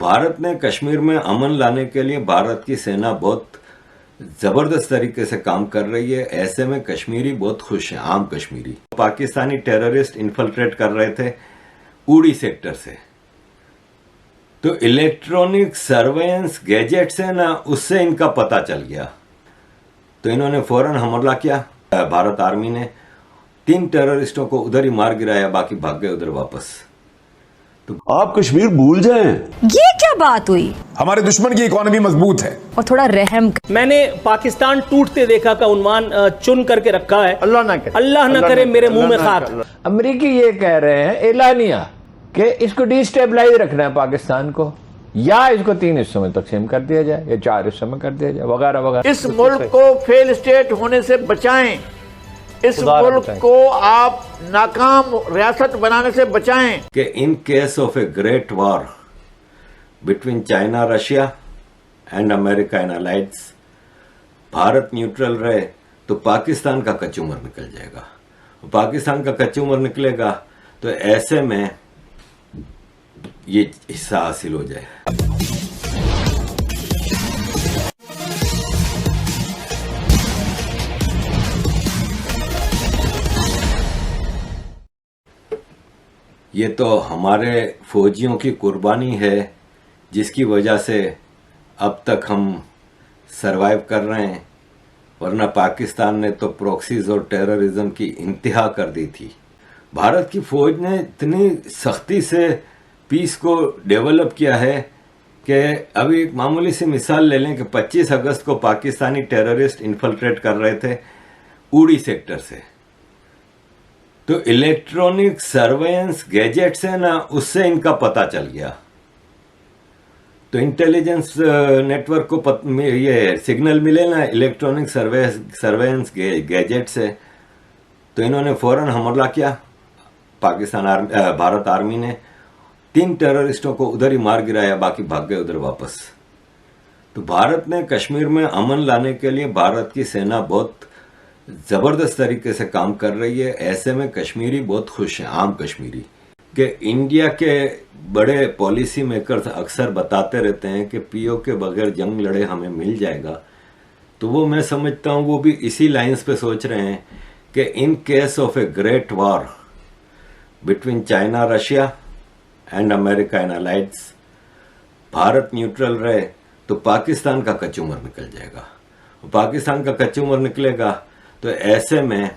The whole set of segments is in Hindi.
भारत ने कश्मीर में अमन लाने के लिए भारत की सेना बहुत जबरदस्त तरीके से काम कर रही है। ऐसे में कश्मीरी बहुत खुश हैं, आम कश्मीरी। पाकिस्तानी टेररिस्ट इन्फिल्ट्रेट कर रहे थे उड़ी सेक्टर से, तो इलेक्ट्रॉनिक सर्वेलेंस गैजेट्स है ना, उससे इनका पता चल गया। तो इन्होंने फौरन हमला किया। भारत आर्मी ने 3 टेररिस्टों को उधर ही मार गिराया, बाकी भाग गए उधर वापस। तो आप कश्मीर भूल जाएं। ये क्या बात हुई? हमारे दुश्मन की इकोनॉमी मजबूत है और थोड़ा रहम। मैंने पाकिस्तान टूटते देखा का उन्वान चुन करके रखा है। अल्लाह ना करे मेरे मुंह में खाक। अमरीकी ये कह रहे हैं एलानिया कि इसको डिस्टेबलाइज रखना है पाकिस्तान को, या इसको 3 हिस्सों में तकसीम कर दिया जाए या 4 हिस्सों में कर दिया जाए, वगैरह वगैरह। इस मुल्क को फेल स्टेट होने से बचाएं, इस मुल्क को आप नाकाम रियासत बनाने से बचाएं। कि in case of a great war between China, Russia and America and allies, Bharat neutral रहे तो पाकिस्तान का कचूमर निकल जाएगा। पाकिस्तान का कचूमर निकलेगा तो ऐसे में ये हिस्सा हासिल हो जाए। ये तो हमारे फौजियों की कुर्बानी है जिसकी वजह से अब तक हम सरवाइव कर रहे हैं, वरना पाकिस्तान ने तो प्रॉक्सीज और टेररिज्म की इंतहा कर दी थी। भारत की फौज ने इतनी सख्ती से पीस को डेवलप किया है कि अभी एक मामूली सी मिसाल ले लें कि 25 अगस्त को पाकिस्तानी टेररिस्ट इन्फिल्ट्रेट कर रहे थे उड़ी सेक्टर से, तो इलेक्ट्रॉनिक सर्वेलेंस गैजेट्स है ना, उससे इनका पता चल गया। तो इंटेलिजेंस नेटवर्क को ये सिग्नल मिले ना इलेक्ट्रॉनिक सर्वेलेंस गैजेट से, तो इन्होंने फौरन हमला किया। भारत आर्मी ने 3 टेररिस्टों को उधर ही मार गिराया, बाकी भाग गए उधर वापस। तो भारत ने कश्मीर में अमन लाने के लिए भारत की सेना बहुत जबरदस्त तरीके से काम कर रही है। ऐसे में कश्मीरी बहुत खुश हैं, आम कश्मीरी। कि इंडिया के बड़े पॉलिसी मेकर्स अक्सर बताते रहते हैं कि पीओ के बगैर जंग लड़े हमें मिल जाएगा, तो वो मैं समझता हूँ वो भी इसी लाइंस पे सोच रहे हैं कि in case of a great war between China, Russia and America and allies, Bharat neutral रहे तो पाकिस्तान का कचूमर निकल जाएगा। पाकिस्तान का कचूमर निकलेगा तो ऐसे में,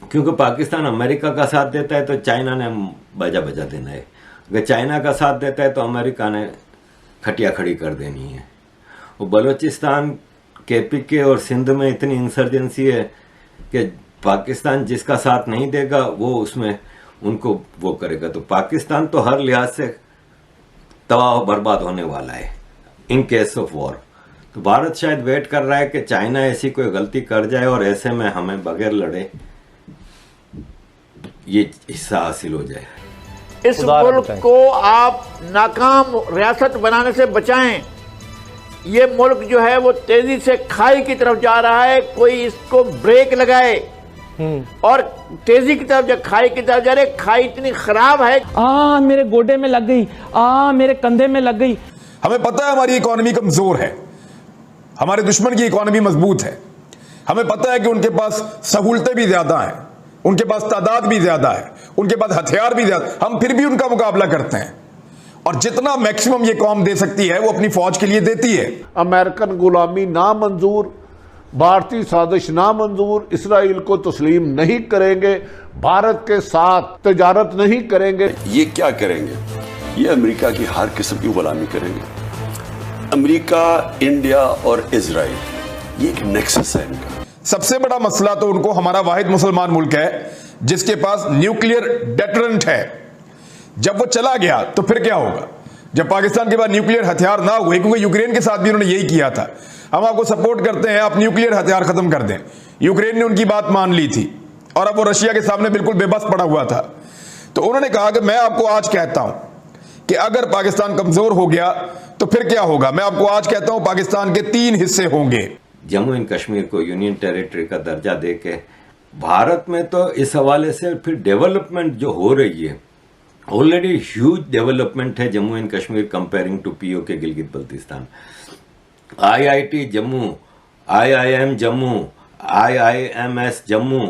क्योंकि पाकिस्तान अमेरिका का साथ देता है तो चाइना ने बजा देना है, अगर चाइना का साथ देता है तो अमेरिका ने खटिया खड़ी कर देनी है। वो बलूचिस्तान, केपीके और सिंध में इतनी इंसर्जेंसी है कि पाकिस्तान जिसका साथ नहीं देगा वो उसमें उनको वो करेगा। तो पाकिस्तान तो हर लिहाज से तबाह बर्बाद होने वाला है इन केस ऑफ वॉर। तो भारत शायद वेट कर रहा है कि चाइना ऐसी कोई गलती कर जाए और ऐसे में हमें बगैर लड़े ये हिस्सा हासिल हो जाए। इस मुल्क को आप नाकाम रियासत बनाने से बचाएं। ये मुल्क जो है वो तेजी से खाई की तरफ जा रहा है, कोई इसको ब्रेक लगाए। और तेजी की तरफ जब खाई की तरफ जा रहे, खाई इतनी खराब है, मेरे गोडे में लग गई, मेरे कंधे में लग गई। हमें पता है हमारी इकोनॉमी कमजोर है, हमारे दुश्मन की इकोनॉमी मजबूत है। हमें पता है कि उनके पास सहूलतें भी ज्यादा हैं, उनके पास तादाद भी ज्यादा है, उनके पास हथियार भी ज्यादा। हम फिर भी उनका मुकाबला करते हैं और जितना मैक्सिमम ये कौम दे सकती है वो अपनी फौज के लिए देती है। अमेरिकन गुलामी नामंजूर, भारतीय साजिश नामंजूर, इसराइल को तस्लीम नहीं करेंगे, भारत के साथ तजारत नहीं करेंगे। ये क्या करेंगे? ये अमेरिका की हर किस्म की गुलामी करेंगे। अमेरिका, इंडिया और इजराइल, ये एक नेक्सस है इनका। सबसे बड़ा मसला तो उनको हमारा वाहिद मुसलमान मुल्क है जिसके पास न्यूक्लियर डेटरेंट है। जब वो चला गया तो फिर क्या होगा? जब पाकिस्तान के पास न्यूक्लियर हथियार ना हुए, क्योंकि यूक्रेन के साथ भी उन्होंने यही किया था, हम आपको सपोर्ट करते हैं, आप न्यूक्लियर हथियार खत्म कर दें। यूक्रेन ने उनकी बात मान ली थी और अब वो रशिया के सामने बिल्कुल बेबस पड़ा हुआ था। तो उन्होंने कहा कि मैं आपको आज कहता हूं कि अगर पाकिस्तान कमजोर हो गया तो फिर क्या होगा। मैं आपको आज कहता हूं पाकिस्तान के 3 हिस्से होंगे। जम्मू एंड कश्मीर को यूनियन टेरिटरी का दर्जा देके भारत में तो इस हवाले से फिर डेवलपमेंट जो हो रही है ऑलरेडी ह्यूज डेवलपमेंट है Jammu and Kashmir comparing to PoK Gilgit Baltistan. IIT Jammu, IIM Jammu, IIMS Jammu,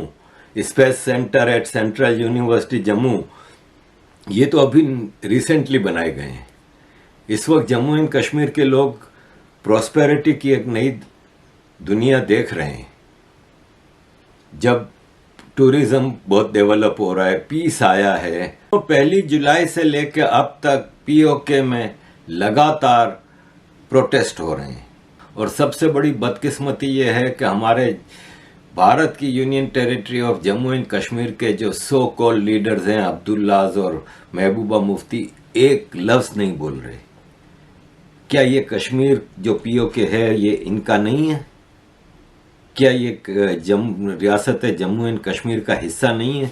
space centre at central university Jammu, ये तो अभी रिसेंटली बनाए गए हैं। इस वक्त जम्मू एंड कश्मीर के लोग प्रॉस्पेरिटी की एक नई दुनिया देख रहे हैं। जब टूरिज्म बहुत डेवलप हो रहा है, पीस आया है, तो 1 जुलाई से लेकर अब तक पीओके में लगातार प्रोटेस्ट हो रहे हैं। और सबसे बड़ी बदकिस्मती ये है कि हमारे भारत की union territory of Jammu and Kashmir के जो सो कॉल्ड लीडर्स हैं, अब्दुल्लाज और महबूबा मुफ्ती, एक लफ्ज नहीं बोल रहे। क्या ये कश्मीर जो पीओके है ये इनका नहीं है? क्या ये रियासत जम्मू एंड कश्मीर का हिस्सा नहीं है?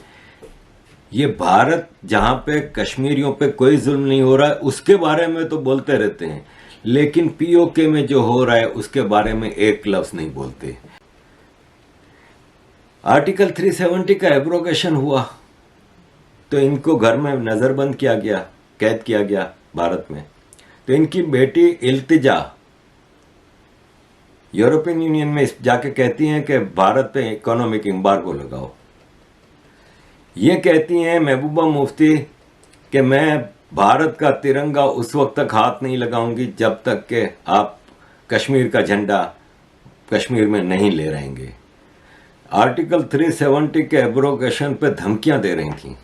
ये भारत जहां पे कश्मीरियों पे कोई जुल्म नहीं हो रहा है उसके बारे में तो बोलते रहते हैं, लेकिन पीओके में जो हो रहा है उसके बारे में एक लफ्ज नहीं बोलते। आर्टिकल 370 का एब्रोगेशन हुआ तो इनको घर में नजरबंद किया गया, कैद किया गया भारत में। तो इनकी बेटी इल्तिजा यूरोपियन यूनियन में जाके कहती हैं कि भारत पे इकोनॉमिक एम्बार्गो लगाओ। ये कहती हैं महबूबा मुफ्ती कि मैं भारत का तिरंगा उस वक्त तक हाथ नहीं लगाऊंगी जब तक कि आप कश्मीर का झंडा कश्मीर में नहीं ले रहेंगे। आर्टिकल 370 के एब्रोगेशन पे धमकियां दे रही थी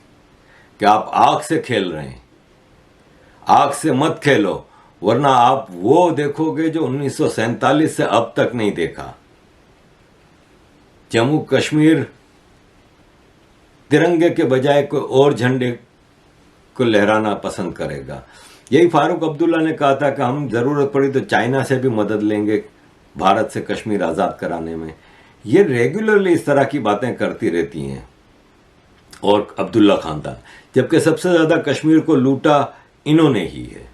कि आप आग से खेल रहे हैं, आग से मत खेलो वरना आप वो देखोगे जो 1947 से अब तक नहीं देखा। जम्मू कश्मीर तिरंगे के बजाय कोई और झंडे को लहराना पसंद करेगा। यही फारूक अब्दुल्ला ने कहा था कि हम जरूरत पड़ी तो चाइना से भी मदद लेंगे भारत से कश्मीर आजाद कराने में। ये रेगुलरली इस तरह की बातें करती रहती हैं और अब्दुल्ला खानदान, जबकि सबसे ज्यादा कश्मीर को लूटा इन्होंने ही है।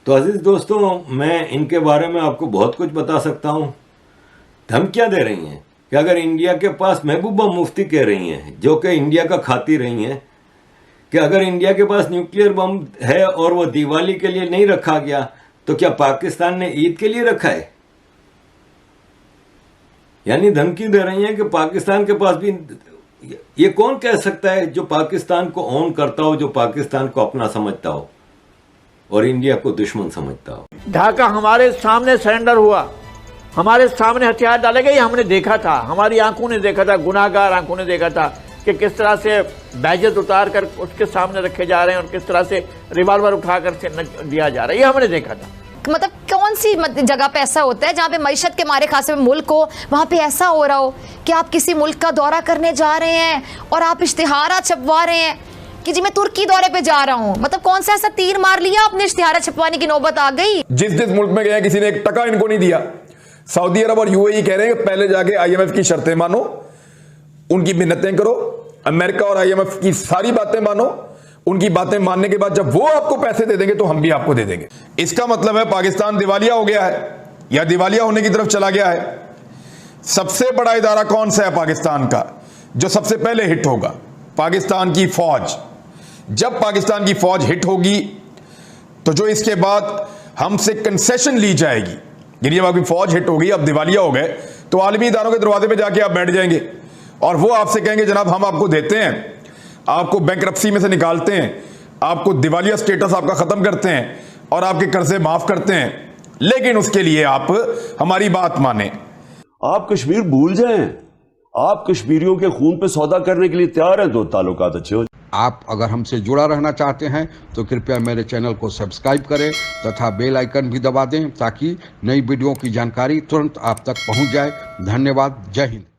तो अजीज दोस्तों, मैं इनके बारे में आपको बहुत कुछ बता सकता हूं। धमकियां दे रही हैं कि अगर इंडिया के पास, महबूबा मुफ्ती कह रही हैं जो कि इंडिया का खाती रही हैं, कि अगर इंडिया के पास न्यूक्लियर बम है और वो दिवाली के लिए नहीं रखा गया तो क्या पाकिस्तान ने ईद के लिए रखा है? यानी धमकी दे रही हैं कि पाकिस्तान के पास भी, ये कौन कह सकता है जो पाकिस्तान को ऑन करता हो, जो पाकिस्तान को अपना समझता हो और इंडिया को दुश्मन समझता हो। ढाका हमारे सामने सरेंडर हुआ, हमारे सामने हथियार डाले गए, हमने देखा था, हमारी आंखों ने देखा था, गुनाहगार आंखों ने देखा था कि किस तरह से बैजेस उतार कर उसके सामने रखे जा रहे हैं और किस तरह से रिवॉल्वर उठाकर दिया जा रहा है, ये हमने देखा था। मतलब कौन सी जगह पे ऐसा होता है जहाँ पे मईशत के मारे खासे मुल्क हो, वहाँ पे ऐसा हो रहा हो कि आप किसी मुल्क का दौरा करने जा रहे हैं और आप इश्तिहारा छपवा रहे हैं कि जी मैं तुर्की दौरे पे जा रहा हूँ। मतलब कौन सा ऐसा तीर मार लिया आपने, इश्तिहारा छपवाने की नौबत आ गई। जिस मुल्क में गए किसी ने एक टका इनको नहीं दिया। सऊदी अरब और यूएई कह रहे हैं कि पहले जाके IMF की शर्तें मानो, उनकी मिन्नतें करो, अमेरिका और IMF की सारी बातें मानो, उनकी बातें मानने के बाद जब वो आपको पैसे दे देंगे तो हम भी आपको दे देंगे। इसका मतलब है पाकिस्तान दिवालिया हो गया है या दिवालिया होने की तरफ चला गया है। सबसे बड़ा इदारा कौन सा है पाकिस्तान का जो सबसे पहले हिट होगा? पाकिस्तान की फौज। जब पाकिस्तान की फौज हिट होगी तो जो इसके बाद हमसे कंसेशन ली जाएगी, यानी जब आपकी फौज हिट होगी, अब दिवालिया हो गए, तो आलमी इदारों के दरवाजे पे जाके आप बैठ जाएंगे और वो आपसे कहेंगे जनाब हम आपको देते हैं, आपको बैंकरप्सी में से निकालते हैं, आपको दिवालिया स्टेटस आपका खत्म करते हैं और आपके कर्जे माफ करते हैं, लेकिन उसके लिए आप हमारी बात माने। आप कश्मीर भूल जाएं, आप कश्मीरियों के खून पे सौदा करने के लिए तैयार हैं तो ताल्लुकात अच्छे हो। आप अगर हमसे जुड़ा रहना चाहते हैं तो कृपया मेरे चैनल को सब्सक्राइब करें तथा बेल आइकन भी दबा दें ताकि नई वीडियो की जानकारी तुरंत आप तक पहुंच जाए। धन्यवाद। जय हिंद।